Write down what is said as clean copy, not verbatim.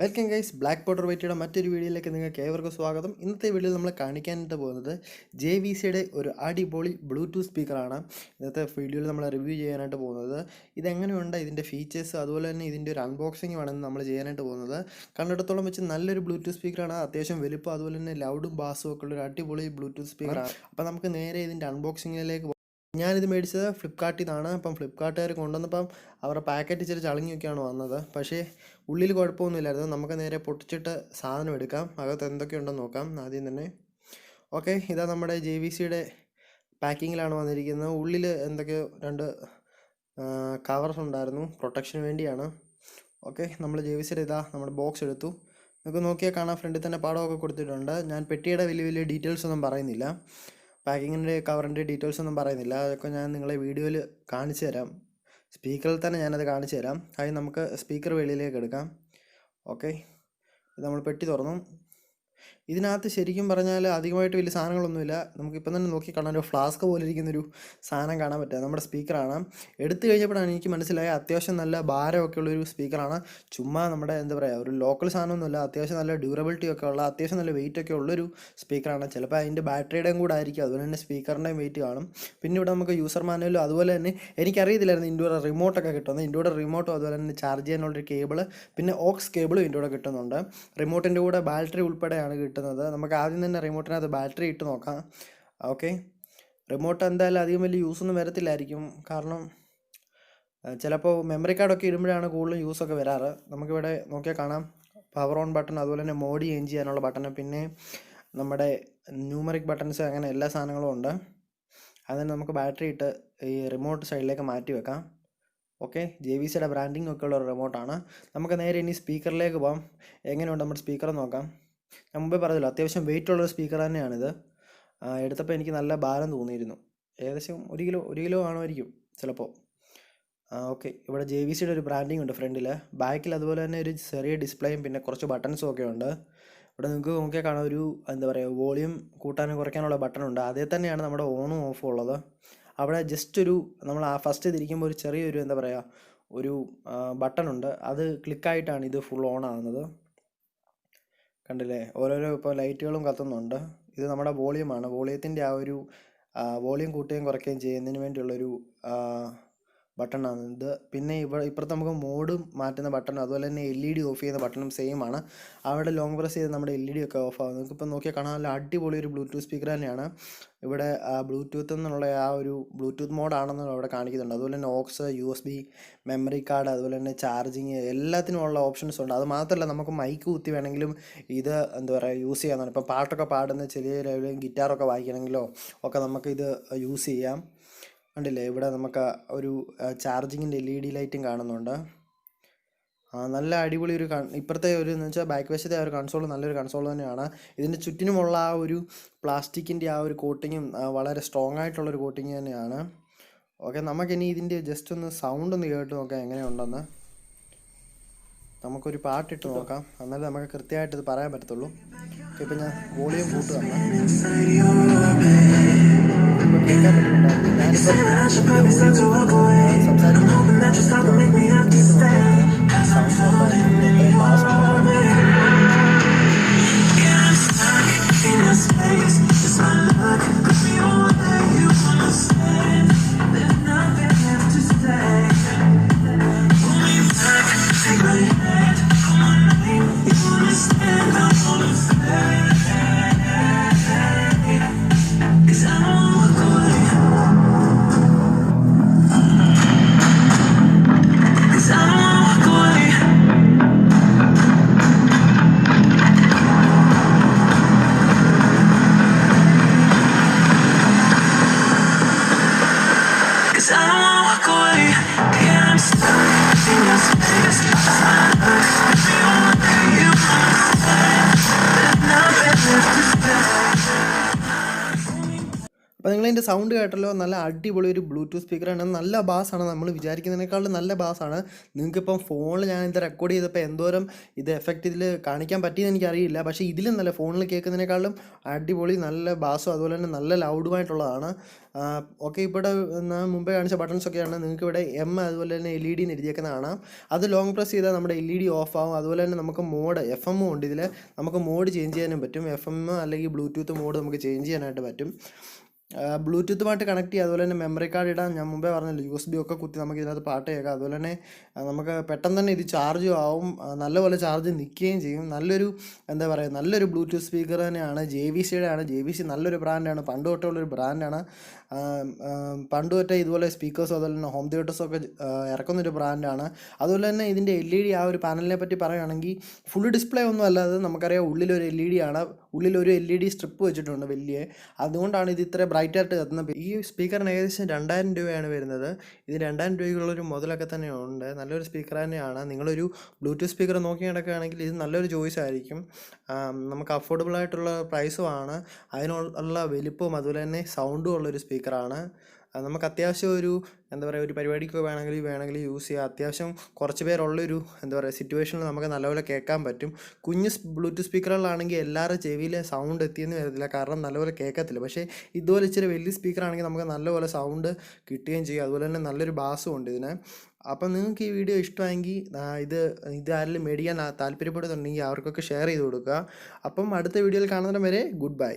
Welcome guys, black powder വൈറ്റിയുടെ മറ്റൊരു വീഡിയോയിലേക്ക് നിങ്ങൾക്ക് ഏവർക്കും സ്വാഗതം. ഇന്നത്തെ വീഡിയോയിൽ നമ്മൾ കാണിക്കാനായിട്ട് പോകുന്നത് JVCയുടെ ഒരു അടിപൊളി ബ്ലൂടൂത്ത് സ്പീക്കറാണ്. ഇന്നത്തെ വീഡിയോയിൽ നമ്മൾ റിവ്യൂ ചെയ്യാനായിട്ട് പോകുന്നത്. ഇതെങ്ങനെയുണ്ട്, ഇതിൻ്റെ ഫീച്ചേഴ്സ്, അതുപോലെ തന്നെ ഇതിൻ്റെ ഒരു അൺബോക്സിംഗ് ആണ് നമ്മൾ ചെയ്യാനായിട്ട് പോകുന്നത്. കണ്ടിടത്തോളം വെച്ച് നല്ലൊരു ബ്ലൂടൂത്ത് സ്പീക്കറാണ്. അത്യാവശ്യം വലുപ്പം അതുപോലെ തന്നെ ലൗഡും ബാസും ഒക്കെ ഉള്ളൊരു അടിപൊളി ബ്ലൂടൂത്ത് സ്പീക്കറാണ്. അപ്പോൾ നമുക്ക് നേരെ ഇതിൻ്റെ അൺബോക്സിങ്ങിലേക്ക് ഞാനിത് മേടിച്ചത് ഫ്ലിപ്കാർട്ടിൽ നിന്നാണ്. അപ്പം ഫ്ലിപ്കാർട്ടുകാർ കൊണ്ടുവന്നപ്പം അവരുടെ പാക്കറ്റ് ഇച്ചിരി ചളങ്ങിയൊക്കെയാണ് വന്നത്. പക്ഷേ ഉള്ളിൽ കുഴപ്പമൊന്നുമില്ലായിരുന്നു. നമുക്ക് നേരെ പൊട്ടിച്ചിട്ട് സാധനം എടുക്കാം, അകത്ത് എന്തൊക്കെയുണ്ടെന്ന് നോക്കാം ആദ്യം തന്നെ. ഓക്കെ, ഇതാ നമ്മുടെ JVCയുടെ പാക്കിങ്ങിലാണ് വന്നിരിക്കുന്നത്. ഉള്ളിൽ എന്തൊക്കെയോ രണ്ട് കവേഴ്സ് ഉണ്ടായിരുന്നു, പ്രൊട്ടക്ഷന് വേണ്ടിയാണ്. ഓക്കെ, നമ്മൾ JVCയുടെ ഇതാ നമ്മുടെ ബോക്സ് എടുത്തു. നമുക്ക് നോക്കിയാൽ കാണാം, ഫ്രണ്ടിൽ തന്നെ പാടമൊക്കെ കൊടുത്തിട്ടുണ്ട്. ഞാൻ പെട്ടിയുടെ വലിയ ഡീറ്റെയിൽസ് ഒന്നും പറയുന്നില്ല, പാക്കിങ്ങിൻ്റെ കവറിൻ്റെ ഡീറ്റെയിൽസ് ഒന്നും പറയുന്നില്ല. അതൊക്കെ ഞാൻ നിങ്ങളെ വീഡിയോയിൽ കാണിച്ചു തരാം. സ്പീക്കറിൽ തന്നെ ഞാനത് കാണിച്ചു തരാം. അതിന് നമുക്ക് സ്പീക്കർ വെളിയിലേക്ക് എടുക്കാം. ഓക്കെ, ഇത് നമ്മൾ പെട്ടി തുറന്നു. ഇതിനകത്ത് ശരിക്കും പറഞ്ഞാൽ അധികമായിട്ട് വലിയ സാധനങ്ങളൊന്നുമില്ല. നമുക്കിപ്പം തന്നെ നോക്കി കാണാൻ ഒരു ഫ്ലാസ്ക് പോലെ ഇരിക്കുന്നൊരു സാധനം കാണാൻ പറ്റുക. നമ്മുടെ സ്പീക്കറാണ്. എടുത്തു കഴിഞ്ഞപ്പോഴാണ് എനിക്ക് മനസ്സിലായത് അത്യാവശ്യം നല്ല ഭാരമൊക്കെ ഉള്ളൊരു സ്പീക്കറാണ്. ചുമ്മാ നമ്മുടെ എന്താ പറയുക, ഒരു ലോക്കൽ സാധനമൊന്നുമില്ല. അത്യാവശ്യം നല്ല ഡ്യൂറബിലിറ്റി ഒക്കെ ഉള്ള, അത്യാവശ്യം നല്ല വെയിറ്റ് ഒക്കെ ഉള്ളൊരു സ്പീക്കറാണ്. ചിലപ്പോൾ അതിൻ്റെ ബാറ്ററിയുടെയും കൂടെ ആയിരിക്കും, അതുപോലെ തന്നെ സ്പീക്കറിൻ്റെയും വെയിറ്റ് കാണും. പിന്നെ ഇവിടെ നമുക്ക് യൂസർ മാനുവലും അതുപോലെ തന്നെ എനിക്കറിയത്തില്ലായിരുന്നു ഇതിൻ്റെ കൂടെ റിമോട്ടൊക്കെ കിട്ടുന്നത്. ഇതിൻ്റെ കൂടെ റിമോട്ടും അതുപോലെ തന്നെ ചാർജ് ചെയ്യാനുള്ളൊരു കേബിൾ, പിന്നെ ഓക്സ് കേബിളും ഇതിൻ്റെ കൂടെ കിട്ടുന്നുണ്ട്. റിമോട്ടിൻ്റെ കൂടെ ബാറ്ററി ഉൾപ്പെടെയാണ് കിട്ടുന്നത്. നമുക്ക് ആദ്യം തന്നെ റിമോട്ടിനകത്ത് ബാറ്ററി ഇട്ട് നോക്കാം. ഓക്കെ, റിമോട്ട് എന്തായാലും അധികം വലിയ യൂസൊന്നും വരത്തില്ലായിരിക്കും, കാരണം ചിലപ്പോൾ മെമ്മറി കാർഡൊക്കെ ഇടുമ്പോഴാണ് കൂടുതലും യൂസൊക്കെ വരാറ്. നമുക്കിവിടെ നോക്കിയാൽ കാണാം പവർ ഓൺ ബട്ടൺ, അതുപോലെ തന്നെ മോഡ് ചേഞ്ച് ചെയ്യാനുള്ള ബട്ടൺ, പിന്നെ നമ്മുടെ ന്യൂമറിക് ബട്ടൺസ്, അങ്ങനെ എല്ലാ സാധനങ്ങളും ഉണ്ട്. അതിന് നമുക്ക് ബാറ്ററി ഇട്ട് ഈ റിമോട്ട് സൈഡിലേക്ക് മാറ്റി വെക്കാം. ഓക്കെ, JVCയുടെ ബ്രാൻഡിങ് ഒക്കെ ഉള്ള ഒരു റിമോട്ടാണ്. നമുക്ക് നേരെ ഇനി സ്പീക്കറിലേക്ക് പോകാം. എങ്ങനെയുണ്ട് നമ്മുടെ സ്പീക്കർ നോക്കാം. ഞാൻ മുമ്പേ പറഞ്ഞല്ലോ, അത്യാവശ്യം വെയിറ്റ് ഉള്ളൊരു സ്പീക്കർ തന്നെയാണിത്. എടുത്തപ്പോൾ എനിക്ക് നല്ല ഭാരം തോന്നിയിരുന്നു. ഏകദേശം ഒരു കിലോ ആണുമായിരിക്കും ചിലപ്പോൾ. ഓക്കെ, ഇവിടെ JVCയുടെ ഒരു ബ്രാൻഡിങ് ഉണ്ട് ഫ്രണ്ടിൽ. ബാക്കിൽ അതുപോലെ തന്നെ ഒരു ചെറിയ ഡിസ്പ്ലേയും പിന്നെ കുറച്ച് ബട്ടൺസും ഒക്കെ ഉണ്ട്. ഇവിടെ നിങ്ങൾക്ക് നോക്കിയാൽ കാണാം, ഒരു എന്താ പറയുക, വോളിയം കൂട്ടാനും കുറയ്ക്കാനുള്ള ബട്ടൺ ഉണ്ട്. അതേ തന്നെയാണ് നമ്മുടെ ഓണും ഓഫും ഉള്ളത്. അവിടെ ജസ്റ്റ് ഒരു നമ്മൾ ഫസ്റ്റ് തിരിക്കുമ്പോൾ ഒരു ചെറിയൊരു എന്താ പറയുക, ഒരു ബട്ടൺ ഉണ്ട്. അത് ക്ലിക്കായിട്ടാണ് ഇത് ഫുൾ ഓൺ ആകുന്നത്. കണ്ടില്ലേ, ഓരോരോ ഇപ്പോൾ ലൈറ്റുകളും കത്തുന്നുണ്ട്. ഇത് നമ്മുടെ വോളിയമാണ്. വോളിയത്തിൻ്റെ ആ ഒരു വോളിയം കൂട്ടുകയും കുറയ്ക്കുകയും ചെയ്യുന്നതിന് വേണ്ടിയുള്ളൊരു ബട്ടണാണ് ഇത്. പിന്നെ ഇപ്പുറത്ത് നമുക്ക് മോഡ് മാറ്റുന്ന ബട്ടൺ, അതുപോലെ തന്നെ LED ഓഫ് ചെയ്യുന്ന ബട്ടണും സെയിം ആണ്. അവിടെ ലോങ് പ്രസ് ചെയ്ത് നമ്മുടെ LED ഒക്കെ ഓഫ് ആകും. നിങ്ങൾക്കിപ്പോൾ നോക്കിയാൽ കാണാൻ നല്ല അടിപൊളി ഒരു ബ്ലൂടൂത്ത് സ്പീക്കർ തന്നെയാണ്. ഇവിടെ ബ്ലൂടൂത്ത് എന്നുള്ള ആ ഒരു ബ്ലൂടൂത്ത് മോഡാണെന്ന് അവിടെ കാണിക്കുന്നുണ്ട്. അതുപോലെ തന്നെ ഓക്സ്, USB, മെമ്മറി കാർഡ്, അതുപോലെ തന്നെ ചാർജിങ്, എല്ലാത്തിനുമുള്ള ഓപ്ഷൻസ് ഉണ്ട്. അത് മാത്രമല്ല, നമുക്ക് മൈക്ക് കുത്തി വേണമെങ്കിലും ഇത് എന്താ പറയുക യൂസ് ചെയ്യാവുന്നതാണ്. ഇപ്പോൾ പാട്ടൊക്കെ പാടുന്ന ചെറിയ ലെവലിൽ ഗിറ്റാറൊക്കെ വായിക്കണമെങ്കിലോ ഒക്കെ നമുക്ക് ഇത് യൂസ് ചെയ്യാം. കണ്ടില്ലേ, ഇവിടെ നമുക്ക് ഒരു ചാർജിങ്ങിൻ്റെ LED ലൈറ്റും കാണുന്നുണ്ട്. നല്ല അടിപൊളി ഒരു ഇപ്പുറത്തെ ഒരു എന്ന് വെച്ചാൽ ബാക്ക് വശത്തെ ആ ഒരു കൺസോൾ നല്ലൊരു കൺസോൾ തന്നെയാണ്. ഇതിൻ്റെ ചുറ്റിനുമുള്ള ആ ഒരു പ്ലാസ്റ്റിക്കിൻ്റെ ആ ഒരു കോട്ടിങ്ങും വളരെ സ്ട്രോങ് ആയിട്ടുള്ളൊരു കോട്ടിങ് തന്നെയാണ്. ഓക്കെ, നമുക്കിനി ഇതിൻ്റെ ജസ്റ്റ് ഒന്ന് സൗണ്ട് ഒന്ന് കേട്ട് നോക്കാം എങ്ങനെയുണ്ടെന്ന്. നമുക്കൊരു പാട്ടിട്ട് നോക്കാം, എന്നാലും നമുക്ക് കൃത്യമായിട്ട് ഇത് പറയാൻ പറ്റത്തുള്ളൂ. ഓക്കെ, ഇപ്പം ഞാൻ വോളിയം കൂട്ടുകയാണ്. കേൾക്കാൻ പറ്റുന്നുണ്ടാവും. I don't ഇതിൻ്റെ സൗണ്ട് കേട്ടല്ലോ, നല്ല അടിപൊളി ഒരു ബ്ലൂടൂത്ത് സ്പീക്കറാണ്. നല്ല ബാസാണ്, നമ്മൾ വിചാരിക്കുന്നതിനേക്കാളും നല്ല ബാസാണ്. നിങ്ങൾക്കിപ്പം ഫോണിൽ ഞാൻ ഇത് റെക്കോർഡ് ചെയ്തപ്പോൾ എന്തോരം ഇത് എഫക്റ്റ് ഇതിൽ കാണിക്കാൻ പറ്റിയെന്ന് എനിക്കറിയില്ല. പക്ഷേ ഇതിലും നല്ല ഫോണിൽ കേൾക്കുന്നതിനേക്കാളും അടിപൊളി നല്ല ബാസും അതുപോലെ തന്നെ നല്ല ലൗഡുമായിട്ടുള്ളതാണ്. ഓക്കെ, ഇവിടെ ഞാൻ മുമ്പേ കാണിച്ച ബട്ടൺസൊക്കെയാണ്. നിങ്ങൾക്ക് ഇവിടെ അതുപോലെ തന്നെ LED എന്ന് എഴുതിയേക്കുന്ന കാണാം. അത് ലോങ് പ്രസ് ചെയ്താൽ നമ്മുടെ LED ഓഫ് ആവും. അതുപോലെ തന്നെ നമുക്ക് മോഡ് FM ഉണ്ട് ഇതിൽ, നമുക്ക് മോഡ് ചേഞ്ച് ചെയ്യാനും പറ്റും. FM അല്ലെങ്കിൽ ബ്ലൂടൂത്ത് മോഡ് നമുക്ക് ചേഞ്ച് ചെയ്യാനായിട്ട് പറ്റും. ബ്ലൂടൂത്തുമായിട്ട് കണക്ട് ചെയ്യുക, അതുപോലെ തന്നെ മെമ്മറി കാർഡ് ഇടാം. ഞാൻ മുമ്പേ പറഞ്ഞല്ലോ, USB ഒക്കെ കുത്തി നമുക്ക് ഇതിനകത്ത് പാട്ട് കേൾക്കാം. അതുപോലെ തന്നെ നമുക്ക് പെട്ടെന്ന് തന്നെ ഇത് ചാർജും ആവും, നല്ലപോലെ ചാർജ് നിൽക്കുകയും ചെയ്യും. നല്ലൊരു എന്താ പറയുക, നല്ലൊരു ബ്ലൂടൂത്ത് സ്പീക്കർ തന്നെയാണ്. JVCയുടെ ആണ്. JVC നല്ലൊരു ബ്രാൻഡാണ്, പണ്ട് തൊട്ടുള്ളൊരു ബ്രാൻഡാണ്. പണ്ട് തൊട്ടേ ഇതുപോലെ സ്പീക്കേഴ്സും അതുപോലെ തന്നെ ഹോം തിയേറ്റേഴ്സും ഒക്കെ ഇറക്കുന്നൊരു ബ്രാൻഡാണ്. അതുപോലെ തന്നെ ഇതിൻ്റെ LED ആ ഒരു പാനലിനെ പറ്റി പറയുകയാണെങ്കിൽ ഫുൾ ഡിസ്പ്ലേ ഒന്നും അല്ലാതെ നമുക്കറിയാം ഉള്ളിലൊരു LED ആണ്. ഉള്ളിലൊരു LED സ്ട്രിപ്പ് വെച്ചിട്ടുണ്ട് വലിയ, അതുകൊണ്ടാണ് ഇത് ഇത്ര ബ്രൈറ്റായിട്ട് കത്തുന്നത്. ഈ സ്പീക്കറിന് ഏകദേശം 2000 രൂപയാണ് വരുന്നത്. ഇത് 2000 രൂപയ്ക്കുള്ളൊരു മുതലൊക്കെ തന്നെ ഉണ്ട്. നല്ലൊരു സ്പീക്കർ തന്നെയാണ്. നിങ്ങളൊരു ബ്ലൂടൂത്ത് സ്പീക്കർ നോക്കി നടക്കുകയാണെങ്കിൽ ഇത് നല്ലൊരു ചോയ്സ് ആയിരിക്കും. നമുക്ക് അഫോർഡബിൾ ആയിട്ടുള്ള പ്രൈസുമാണ്, അതിനുള്ള വലിപ്പവും അതുപോലെ തന്നെ സൗണ്ടും ഉള്ളൊരു സ്പീക്കറാണ്. നമുക്ക് അത്യാവശ്യം ഒരു എന്താ പറയുക, ഒരു പരിപാടിക്ക് വേണമെങ്കിൽ യൂസ് ചെയ്യാം. അത്യാവശ്യം കുറച്ച് പേരുള്ളൊരു എന്താ പറയുക സിറ്റുവേഷനിൽ നമുക്ക് നല്ലപോലെ കേൾക്കാൻ പറ്റും. കുഞ്ഞ് ബ്ലൂടൂത്ത് സ്പീക്കറുകളാണെങ്കിൽ എല്ലാവരുടെ ചെവിയിലെ സൗണ്ട് എത്തിയെന്ന് വരത്തില്ല, കാരണം നല്ലപോലെ കേൾക്കത്തില്ല. പക്ഷേ ഇതുപോലെ ഇച്ചിരി വലിയ സ്പീക്കറാണെങ്കിൽ നമുക്ക് നല്ലപോലെ സൗണ്ട് കിട്ടുകയും ചെയ്യും. അതുപോലെ തന്നെ നല്ലൊരു ബാസും ഉണ്ട് ഇതിന്. അപ്പം നിങ്ങൾക്ക് ഈ വീഡിയോ ഇഷ്ടമായെങ്കിൽ ഇത് ആരെങ്കിലും മേടിക്കാൻ താല്പര്യപ്പെടുന്നുണ്ടെങ്കിൽ അവർക്കൊക്കെ ഷെയർ ചെയ്ത് കൊടുക്കുക. അപ്പം അടുത്ത വീഡിയോയിൽ കാണുന്നതിന് വരെ ഗുഡ് ബൈ.